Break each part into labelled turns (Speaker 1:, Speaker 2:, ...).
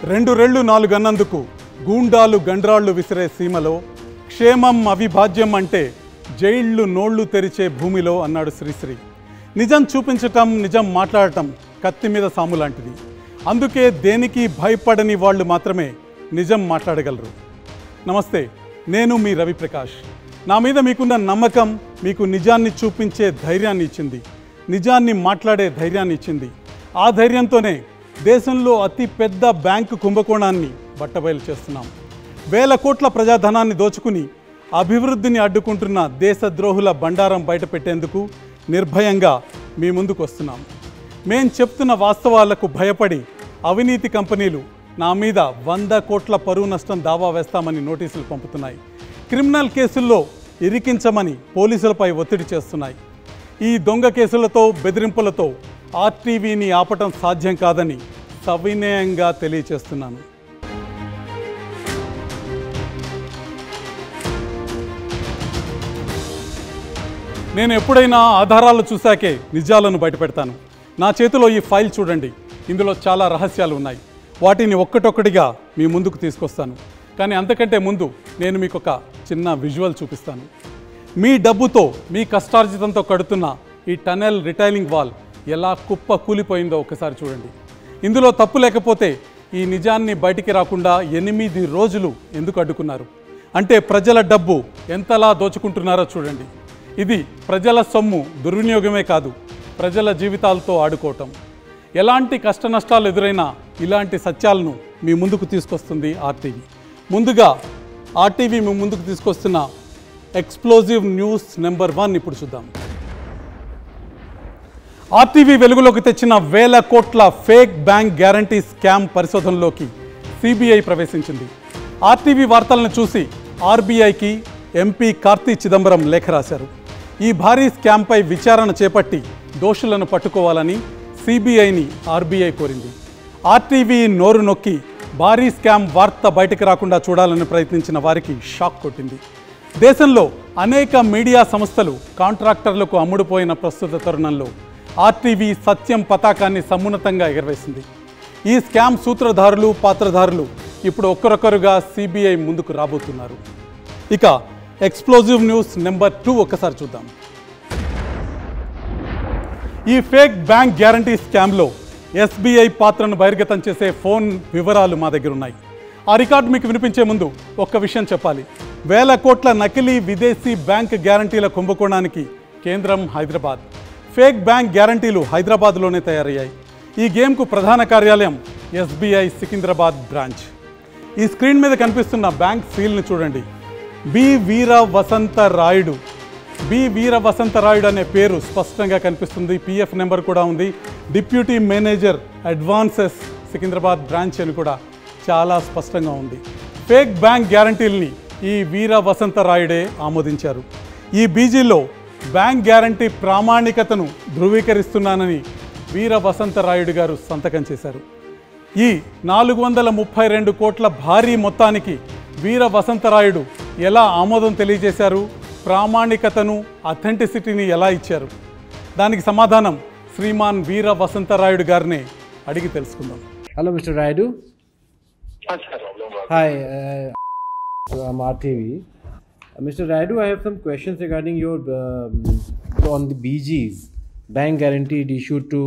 Speaker 1: రెండు రెళ్ళు నాలుగన్నందుకు గూండాలు గండ్రాళ్లు విసిరే సీమలో క్షేమం అవిభాజ్యం అంటే జైళ్లు నోళ్లు తెరిచే భూమిలో అన్నాడు శ్రీశ్రీ. నిజం చూపించటం, నిజం మాట్లాడటం కత్తి మీద సాము లాంటిది. అందుకే దేనికి భయపడని వాళ్ళు మాత్రమే నిజం మాట్లాడగలరు. నమస్తే, నేను మీ రవిప్రకాష్. నా మీద మీకున్న నమ్మకం మీకు నిజాన్ని చూపించే ధైర్యాన్ని ఇచ్చింది, నిజాన్ని మాట్లాడే ధైర్యాన్ని ఇచ్చింది. ఆ ధైర్యంతోనే దేశంలో అతి పెద్ద బ్యాంకు కుంభకోణాన్ని బట్టబయలు చేస్తున్నాం. వేల కోట్ల ప్రజాధనాన్ని దోచుకుని అభివృద్ధిని అడ్డుకుంటున్న దేశద్రోహుల బండారం బయటపెట్టేందుకు నిర్భయంగా మీ ముందుకు వస్తున్నాం. మేం చెప్తున్న వాస్తవాలకు భయపడి అవినీతి కంపెనీలు నా మీద 100 కోట్ల పరువు నష్టం దావా వేస్తామని నోటీసులు పంపుతున్నాయి. క్రిమినల్ కేసుల్లో ఇరికించమని పోలీసులపై ఒత్తిడి చేస్తున్నాయి. ఈ దొంగ కేసులతో, బెదిరింపులతో ఆర్టీవీని ఆపటం సాధ్యం కాదని సవినయంగా తెలియచేస్తున్నాను. నేను ఎప్పుడైనా ఆధారాలు చూశాకే నిజాలను బయటపెడతాను. నా చేతిలో ఈ ఫైల్ చూడండి. ఇందులో చాలా రహస్యాలు ఉన్నాయి. వాటిని ఒక్కటొక్కటిగా మీ ముందుకు తీసుకొస్తాను. కానీ అంతకంటే ముందు నేను మీకు ఒక చిన్న విజువల్ చూపిస్తాను. మీ డబ్బుతో, మీ కష్టార్జితంతో కడుతున్న ఈ టనెల్ రిటైలింగ్ వాల్ ఎలా కుప్ప కూలిపోయిందో ఒకసారి చూడండి. ఇందులో తప్పు లేకపోతే ఈ నిజాన్ని బయటికి రాకుండా 8 రోజులు ఎందుకు అడ్డుకున్నారు? అంటే ప్రజల డబ్బు ఎంతలా దోచుకుంటున్నారో చూడండి. ఇది ప్రజల సొమ్ము దుర్వినియోగమే కాదు, ప్రజల జీవితాలతో ఆడుకోవటం. ఎలాంటి కష్ట నష్టాలు ఎదురైనా ఇలాంటి సత్యాలను మీ ముందుకు తీసుకొస్తుంది ఆర్టీవీ. ముందుగా ఆర్టీవీ మీ ముందుకు తీసుకొస్తున్న ఎక్స్ప్లోజివ్ న్యూస్ నెంబర్ 1 ఇప్పుడు చూద్దాం. ఆర్టీవీ వెలుగులోకి తెచ్చిన వేల కోట్ల ఫేక్ బ్యాంక్ గ్యారంటీ స్కామ్ పరిశోధనలోకి సిబిఐ ప్రవేశించింది. ఆర్టీవీ వార్తలను చూసి ఆర్బీఐకి ఎంపీ కార్తీ చిదంబరం లేఖ రాశారు. ఈ భారీ స్కామ్పై విచారణ చేపట్టి దోషులను పట్టుకోవాలని సిబిఐని ఆర్బీఐ కోరింది. ఆర్టీవీ నోరు నొక్కి భారీ స్కామ్ వార్త బయటకు రాకుండా చూడాలని ప్రయత్నించిన వారికి షాక్ కొట్టింది. దేశంలో అనేక మీడియా సంస్థలు కాంట్రాక్టర్లకు అమ్ముడుపోయిన ప్రస్తుత తరుణంలో ఆర్టీవీ సత్యం పతాకాన్ని సమున్నతంగా ఎగరవేసింది. ఈ స్కామ్ సూత్రధారులు, పాత్రధారులు ఇప్పుడు ఒక్కరొక్కరుగా సిబిఐ ముందుకు రాబోతున్నారు. ఇక ఎక్స్ప్లోజివ్ న్యూస్ నెంబర్ 2 ఒక్కసారి చూద్దాం. ఈ ఫేక్ బ్యాంక్ గ్యారంటీ స్కామ్లో ఎస్బీఐ పాత్రను బహిర్గతం చేసే ఫోన్ వివరాలు మా దగ్గర ఉన్నాయి. ఆ రికార్డు మీకు వినిపించే ముందు ఒక్క విషయం చెప్పాలి. వేల కోట్ల నకిలీ విదేశీ బ్యాంక్ గ్యారంటీల కుంభకోణానికి కేంద్రం హైదరాబాద్. ఫేక్ బ్యాంక్ గ్యారంటీలు హైదరాబాద్లోనే తయారయ్యాయి. ఈ గేమ్కు ప్రధాన కార్యాలయం ఎస్బీఐ సికింద్రాబాద్ బ్రాంచ్. ఈ స్క్రీన్ మీద కనిపిస్తున్న బ్యాంక్ సీల్ని చూడండి. బి వీర వసంత రాయుడు. బి వీర వసంత రాయుడు అనే పేరు స్పష్టంగా కనిపిస్తుంది. పిఎఫ్ నెంబర్ కూడా ఉంది. Deputy manager advances Secunderabad branch అని కూడా చాలా స్పష్టంగా ఉంది. ఫేక్ బ్యాంక్ గ్యారంటీల్ని ఈ వీర వసంత రాయుడే ఆమోదించారు. ఈ బీజీలో బ్యాంక్ గ్యారంటీ ప్రామాణికతను ధృవీకరిస్తున్నానని వీర వసంత రాయుడు గారు సంతకం చేశారు. ఈ 432 కోట్ల భారీ మొత్తానికి వీర వసంతరాయుడు ఎలా ఆమోదం తెలియజేశారు, ప్రామాణికతను, అథెంటిసిటీని ఎలా ఇచ్చారు? దానికి సమాధానం శ్రీమాన్ వీర వసంతరాయుడు గారినే అడిగి తెలుసుకుందాం.
Speaker 2: Hello mister Rayudu. Hi, I'm RTV. Mr. Raidu, I have some questions regarding your on the BGs, bank guaranteed issued to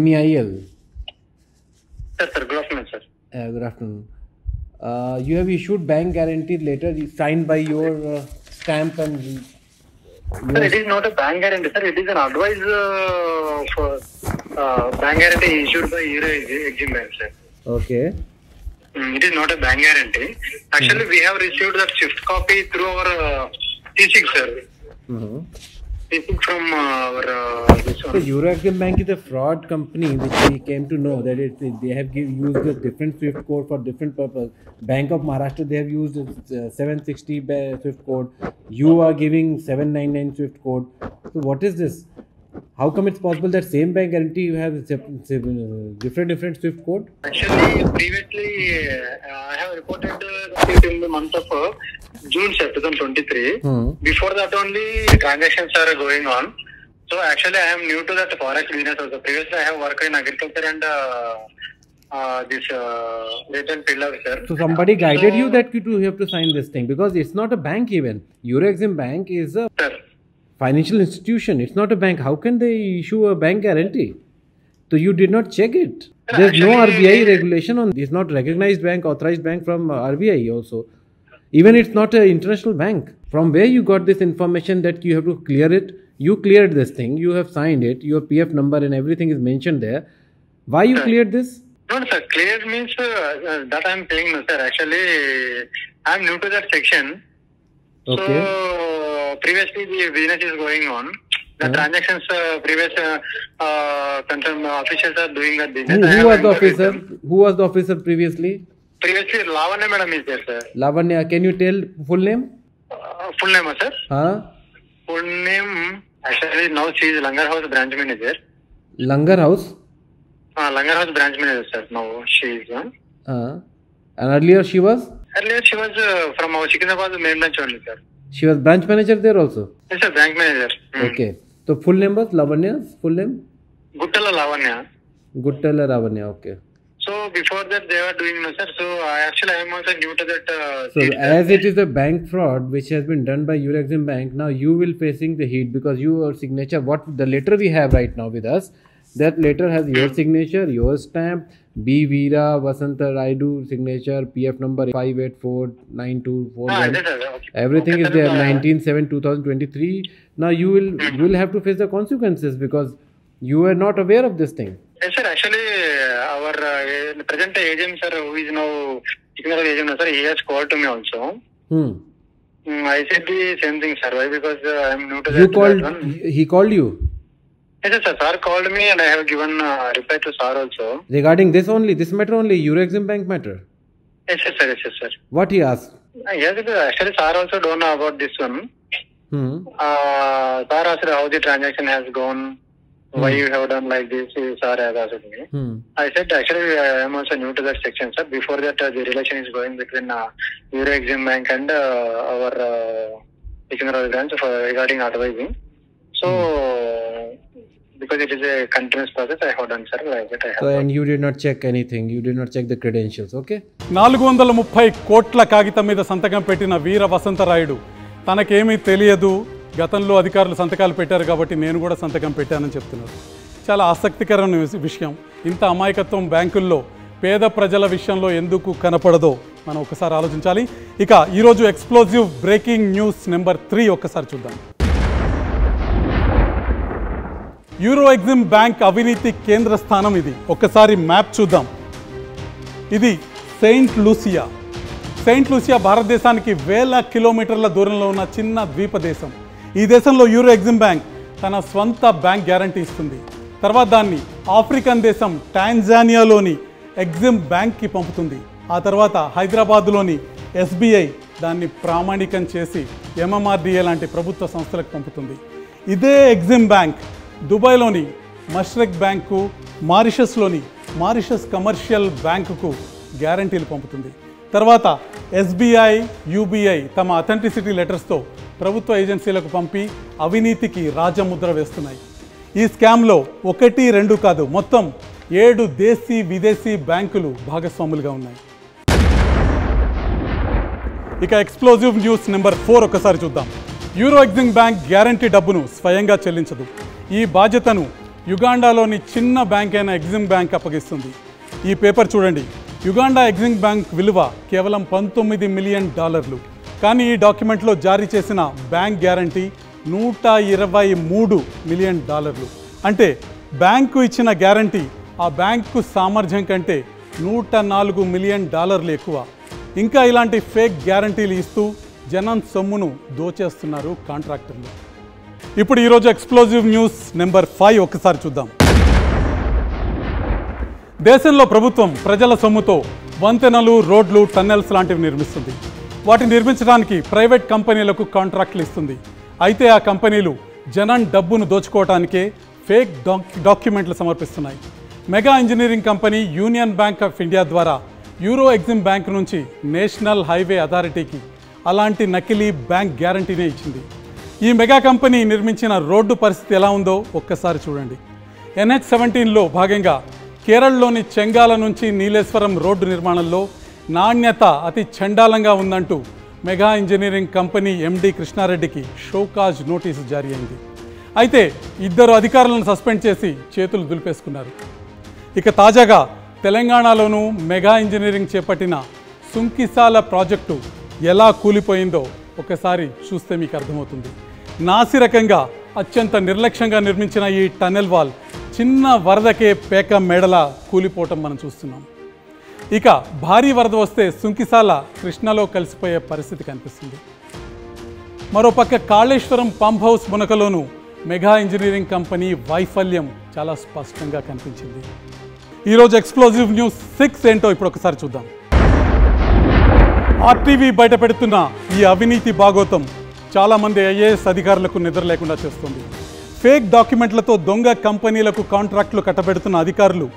Speaker 2: MEIL.
Speaker 3: Yes, sir. Good afternoon, sir.
Speaker 2: Good afternoon. You have issued bank guarantee letter signed by your stamp and.
Speaker 3: Sir, it is not a bank guarantee, sir. It is an advice for bank guarantee issued by Hero Exim Bank, sir.
Speaker 2: Okay.
Speaker 3: It is not a bank guarantee. Actually, we have received that Swift copy through our T6, sir. T6 from our this one.
Speaker 2: So Euro Exim Bank is a fraud company, which we came to know that they have used a different Swift code for different purpose. Bank of Maharashtra, they have used 760 Swift code. You are giving 799 Swift code. So what is this? How come it's possible that same bank guarantee you have different Swift code?
Speaker 3: Actually, previously I have reported it in the month of June 2023. Before that only transactions are going on. So actually I am new to that forex business also. Previously I have worked in agriculture and this little pillar, sir.
Speaker 2: So somebody guided you that you have to sign this thing, because it's not a bank even. Eurexim Bank is a
Speaker 3: Sir.
Speaker 2: financial institution. It's not a bank. How can they issue a bank guarantee? So you did not check it. There's no
Speaker 3: Actually,
Speaker 2: RBI regulation on. It's not recognized bank, authorized bank from RBI also. Even it's not an international bank. From where you got this information that you have to clear it? You cleared this thing. You have signed it. Your PF number and everything is mentioned there. Why you cleared this?
Speaker 3: No, sir. Clear means that I'm saying, no, sir. Actually, I'm new to that section.
Speaker 2: Okay.
Speaker 3: So previously the business is going on. The transactions previous concerned officials are doing that business.
Speaker 2: Who was the officer? Who was the officer previously?
Speaker 3: Previously, Lavanya madam is there, sir.
Speaker 2: Lavanya, can you tell full name?
Speaker 3: Full name, sir.
Speaker 2: Huh?
Speaker 3: Full name, actually now she is Langar House branch manager.
Speaker 2: Langar House?
Speaker 3: Langar House branch manager, sir. Now she is.
Speaker 2: And earlier she was?
Speaker 3: Earlier she was from our Secunderabad main branch only, sir.
Speaker 2: She was branch manager there also?
Speaker 3: Yes, sir, bank manager.
Speaker 2: Okay. So full name was Lavanya's full name?
Speaker 3: Guttala Lavanya.
Speaker 2: Guttala Lavanya, okay.
Speaker 3: So before that they were doing, no, sir. So I am also new to that.
Speaker 2: So as it is a bank fraud which has been done by Eurexim Bank, now you will facing the heat because your signature, what the letter we have right now with us, that letter has your signature, your stamp, B. Veera, Vasanta Raidu signature, PF number 5849241. Everything is there, 19/7/2023. Now you will have to face the consequences because you were not aware of this thing.
Speaker 3: Yes, sir. Actually, our present agent, sir, who is now Secunderabad agent, sir, he has called to me also. I said the same thing, sir. Why? Because I am new to that.
Speaker 2: You called, he called you?
Speaker 3: Yes, sir. Sir called me and I have given reply to sir also.
Speaker 2: Regarding this only, this matter only, Eurexim Bank matter?
Speaker 3: Yes, sir. Yes, sir.
Speaker 2: What he asked?
Speaker 3: Yes, actually, sir also don't know about this one. Sir asked how the transaction has gone. Why you have done like this? Sir has asked me. I said actually I am also new to that section, sir. Before that, the relation is going between Eurexim Bank and our Secunderabad branch regarding advising. So because it is a continuous process, I have done, sir. Like that I have.
Speaker 2: So and you did not check anything. You did not check the credentials, okay?
Speaker 1: 430 కోట్ల కాగితం మీద సంతకం పెట్టిన వీర వసంతరాయుడు తనకేమీ తెలియదు, గతంలో అధికారులు సంతకాలు పెట్టారు కాబట్టి నేను కూడా సంతకం పెట్టానని చెప్తున్నారు. చాలా ఆసక్తికరమైన విషయం. ఇంత అమాయకత్వం బ్యాంకుల్లో పేద ప్రజల విషయంలో ఎందుకు కనపడదో మనం ఒకసారి ఆలోచించాలి. ఇక ఈరోజు ఎక్స్ప్లోజివ్ బ్రేకింగ్ న్యూస్ నెంబర్ 3 ఒక్కసారి చూద్దాం. యూరోఎగ్జిమ్ బ్యాంక్ అవినీతి కేంద్ర స్థానం ఇది. ఒక్కసారి మ్యాప్ చూద్దాం. ఇది సెయింట్ లూసియా భారతదేశానికి వేల కిలోమీటర్ల దూరంలో ఉన్న చిన్న ద్వీప దేశం. ఈ దేశంలో యూరోఎగ్జిమ్ బ్యాంక్ తన స్వంత బ్యాంక్ గ్యారంటీ ఇస్తుంది. తర్వాత దాన్ని ఆఫ్రికన్ దేశం టాంజానియాలోని ఎగ్జిమ్ బ్యాంక్కి పంపుతుంది. ఆ తర్వాత హైదరాబాద్లోని ఎస్బీఐ దాన్ని ప్రామాణికం చేసి ఎంఎంఆర్డిఏ లాంటి ప్రభుత్వ సంస్థలకు పంపుతుంది. ఇదే ఎగ్జిమ్ బ్యాంక్ దుబాయ్లోని మష్రక్ బ్యాంకు, మారిషస్లోని మారిషస్ కమర్షియల్ బ్యాంకుకు గ్యారంటీలు పంపుతుంది. తర్వాత ఎస్బీఐ, యూబీఐ తమ అథెంటిసిటీ లెటర్స్తో ప్రభుత్వ ఏజెన్సీలకు పంపి అవినీతికి రాజముద్ర వేస్తున్నాయి. ఈ స్కామ్లో 1, 2 కాదు, మొత్తం 7 దేశీ విదేశీ బ్యాంకులు భాగస్వాములుగా ఉన్నాయి. ఇక ఎక్స్ప్లోజివ్ న్యూస్ నెంబర్ 4 ఒకసారి చూద్దాం. యూరోఎగ్జిమ్ బ్యాంక్ గ్యారంటీ డబ్బును స్వయంగా చెల్లించదు. ఈ బాధ్యతను యుగాండాలోని చిన్న బ్యాంక్ అయిన ఎగ్జిమ్ బ్యాంక్ అప్పగిస్తుంది. ఈ పేపర్ చూడండి. యుగాండా ఎగ్జిమ్ బ్యాంక్ విలువ కేవలం $19 మిలియన్. కానీ ఈ డాక్యుమెంట్లో జారీ చేసిన బ్యాంక్ గ్యారంటీ $123 మిలియన్. అంటే బ్యాంకు ఇచ్చిన గ్యారంటీ ఆ బ్యాంకు సామర్థ్యం కంటే $104 మిలియన్ ఎక్కువ. ఇంకా ఇలాంటి ఫేక్ గ్యారంటీలు ఇస్తూ జనం సొమ్మును దోచేస్తున్నారు కాంట్రాక్టర్లు. ఇప్పుడు ఈరోజు ఎక్స్ప్లోజివ్ న్యూస్ నెంబర్ 5 ఒకసారి చూద్దాం. దేశంలో ప్రభుత్వం ప్రజల సొమ్ముతో వంతెనలు, రోడ్లు, టన్నెల్స్ లాంటివి నిర్మిస్తుంది. వాటిని నిర్మించడానికి ప్రైవేట్ కంపెనీలకు కాంట్రాక్టులు ఇస్తుంది. అయితే ఆ కంపెనీలు జనం డబ్బును దోచుకోవడానికే ఫేక్ డాక్యుమెంట్లు సమర్పిస్తున్నాయి. Megha engineering company Union Bank of India ద్వారా యూరోఎగ్జిమ్ బ్యాంక్ నుంచి నేషనల్ హైవే అథారిటీకి అలాంటి నకిలీ బ్యాంక్ గ్యారంటీనే ఇచ్చింది. ఈ మెగా కంపెనీ నిర్మించిన రోడ్డు పరిస్థితి ఎలా ఉందో ఒక్కసారి చూడండి. NH-17లో భాగంగా కేరళలోని చెంగాల నుంచి నీలేశ్వరం రోడ్డు నిర్మాణంలో నాణ్యత అతి చండాలంగా ఉందంటూ మెగా ఇంజనీరింగ్ కంపెనీ ఎండి కృష్ణారెడ్డికి షోకాజ్ నోటీసు జారీ అయింది. అయితే ఇద్దరు అధికారులను సస్పెండ్ చేసి చేతులు దులిపేసుకున్నారు. ఇక తాజాగా తెలంగాణలోనూ మెగా ఇంజనీరింగ్ చేపట్టిన సుంకిసాల ప్రాజెక్టు ఎలా కూలిపోయిందో ఒకసారి చూస్తే మీకు అర్థమవుతుంది. నాసిరకంగా అత్యంత నిర్లక్ష్యంగా నిర్మించిన ఈ టన్నెల్ వాల్ చిన్న వరదకే పేక మేడలా కూలిపోవటం మనం చూస్తున్నాం. ఇక భారీ వరద వస్తే సుంకిసాల కృష్ణలో కలిసిపోయే పరిస్థితి కనిపిస్తుంది. మరోపక్క కాళేశ్వరం పంప్ హౌస్ మునకలోనూ మెగా ఇంజనీరింగ్ కంపెనీ వైఫల్యం చాలా స్పష్టంగా కనిపించింది. ఈరోజు ఎక్స్ప్లోజివ్ న్యూస్ 6 ఏంటో ఇప్పుడు ఒకసారి చూద్దాం. ఆర్టీవీ బయట పెడుతున్న ఈ అవినీతి భాగోతం చాలామంది ఐఏఎస్ అధికారులకు నిద్ర లేకుండా చేస్తుంది. ఫేక్ డాక్యుమెంట్లతో దొంగ కంపెనీలకు కాంట్రాక్టులు కట్టబెడుతున్న అధికారులు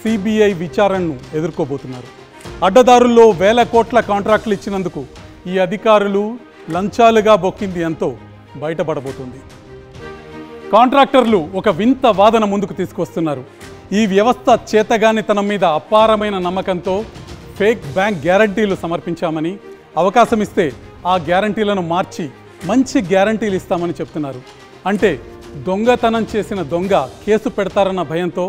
Speaker 1: సిబిఐ విచారణను ఎదుర్కోబోతున్నారు. అడ్డదారుల్లో వేల కోట్ల కాంట్రాక్టులు ఇచ్చినందుకు ఈ అధికారులు లంచాలుగా బొక్కింది ఎంతో బయటపడబోతుంది. కాంట్రాక్టర్లు ఒక వింత వాదన ముందుకు తీసుకొస్తున్నారు. ఈ వ్యవస్థ చేతగానితనం మీద అపారమైన నమ్మకంతో ఫేక్ బ్యాంక్ గ్యారంటీలు సమర్పించామని, అవకాశం ఇస్తే ఆ గ్యారంటీలను మార్చి మంచి గ్యారంటీలు ఇస్తామని చెప్తున్నారు. అంటే దొంగతనం చేసిన దొంగ కేసు పెడతారన్న భయంతో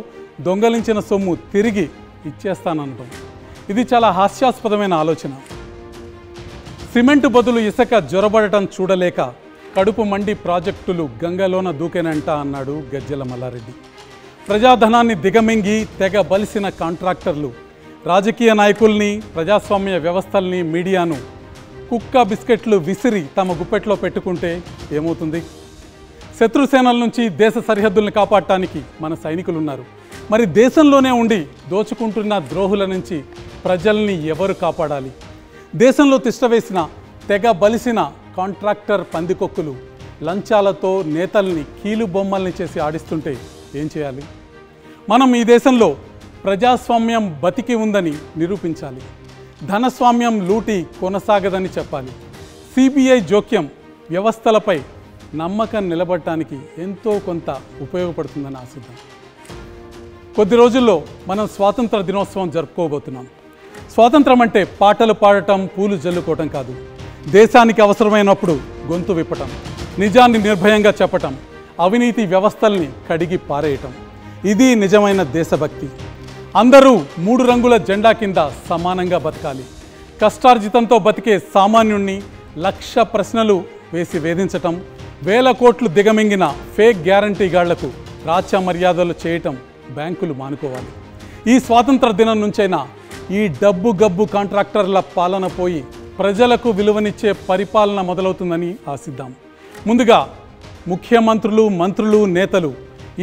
Speaker 1: దొంగలించిన సొమ్ము తిరిగి ఇచ్చేస్తాననడం ఇది చాలా హాస్యాస్పదమైన ఆలోచన. సిమెంటు బదులు ఇసుక జొరబడటం చూడలేక కడుపు మండి ప్రాజెక్టులు గంగలోన దూకేనంట అన్నాడు గజ్జెల మల్లారెడ్డి. ప్రజాధనాన్ని దిగమింగి తెగ బలిసిన కాంట్రాక్టర్లు రాజకీయ నాయకుల్ని, ప్రజాస్వామ్య వ్యవస్థల్ని, మీడియాను కుక్క బిస్కెట్లు విసిరి తమ గుప్పెట్లో పెట్టుకుంటే ఏమవుతుంది? శత్రుసేనల నుంచి దేశ సరిహద్దుల్ని కాపాడటానికి మన సైనికులు ఉన్నారు. మరి దేశంలోనే ఉండి దోచుకుంటున్న ద్రోహుల నుంచి ప్రజల్ని ఎవరు కాపాడాలి? దేశంలో తిష్టవేసిన తెగ బలిసిన కాంట్రాక్టర్ పందికొక్కులు లంచాలతో నేతల్ని కీలు బొమ్మల్ని చేసి ఆడిస్తుంటే ఏం చేయాలి? మనం ఈ దేశంలో ప్రజాస్వామ్యం బతికి ఉందని నిరూపించాలి. ధనస్వామ్యం లూటి కొనసాగదని చెప్పాలి. సిబిఐ జోక్యం వ్యవస్థలపై నమ్మకం నిలబడటానికి ఎంతో కొంత ఉపయోగపడుతుందని ఆశిద్దాం. కొద్ది రోజుల్లో మనం స్వాతంత్ర దినోత్సవం జరుపుకోబోతున్నాం. స్వాతంత్రం అంటే పాటలు పాడటం, పూలు జల్లుకోవటం కాదు. దేశానికి అవసరమైనప్పుడు గొంతు విప్పటం, నిజాన్ని నిర్భయంగా చెప్పటం, అవినీతి వ్యవస్థల్ని కడిగి పారేయటం. ఇది నిజమైన దేశభక్తి. అందరూ 3 రంగుల జెండా కింద సమానంగా బతకాలి. కష్టార్జితంతో బతికే సామాన్యుణ్ణి 1,00,000 ప్రశ్నలు వేసి వేధించటం, వేల కోట్లు దిగమింగిన ఫేక్ గ్యారంటీగాళ్లకు రాచ మర్యాదలు చేయటం బ్యాంకులు మానుకోవాలి. ఈ స్వాతంత్ర దినం నుంచైనా ఈ డబ్బు గబ్బు కాంట్రాక్టర్ల పాలన పోయి ప్రజలకు విలువనిచ్చే పరిపాలన మొదలవుతుందని ఆశిద్దాం. ముందుగా ముఖ్యమంత్రులు, మంత్రులు, నేతలు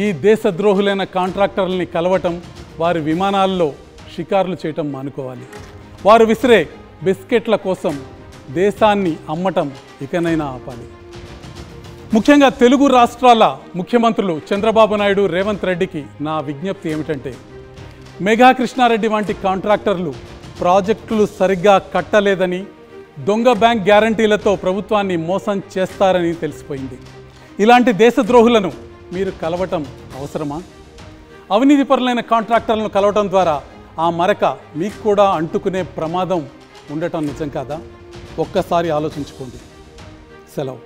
Speaker 1: ఈ దేశద్రోహులైన కాంట్రాక్టర్లని కలవటం, వారి విమానాల్లో షికారులు చేయటం మానుకోవాలి. వారు విసిరే బిస్కెట్ల కోసం దేశాన్ని అమ్మటం ఇకనైనా ఆపాలి. ముఖ్యంగా తెలుగు రాష్ట్రాల ముఖ్యమంత్రులు చంద్రబాబు నాయుడు, రేవంత్ రెడ్డికి నా విజ్ఞప్తి ఏమిటంటే, మెగా కృష్ణారెడ్డి వంటి కాంట్రాక్టర్లు ప్రాజెక్టులు సరిగ్గా కట్టలేదని, దొంగ బ్యాంక్ గ్యారంటీలతో ప్రభుత్వాన్ని మోసం చేస్తారని తెలిసిపోయింది. ఇలాంటి దేశద్రోహులను మీరు కలవటం అవసరమా? అవినీతిపరులైన కాంట్రాక్టర్లను కలవటం ద్వారా ఆ మరక మీకు కూడా అంటుకునే ప్రమాదం ఉండటం నిజం కాదా? ఒక్కసారి ఆలోచించుకోండి. సెలవు.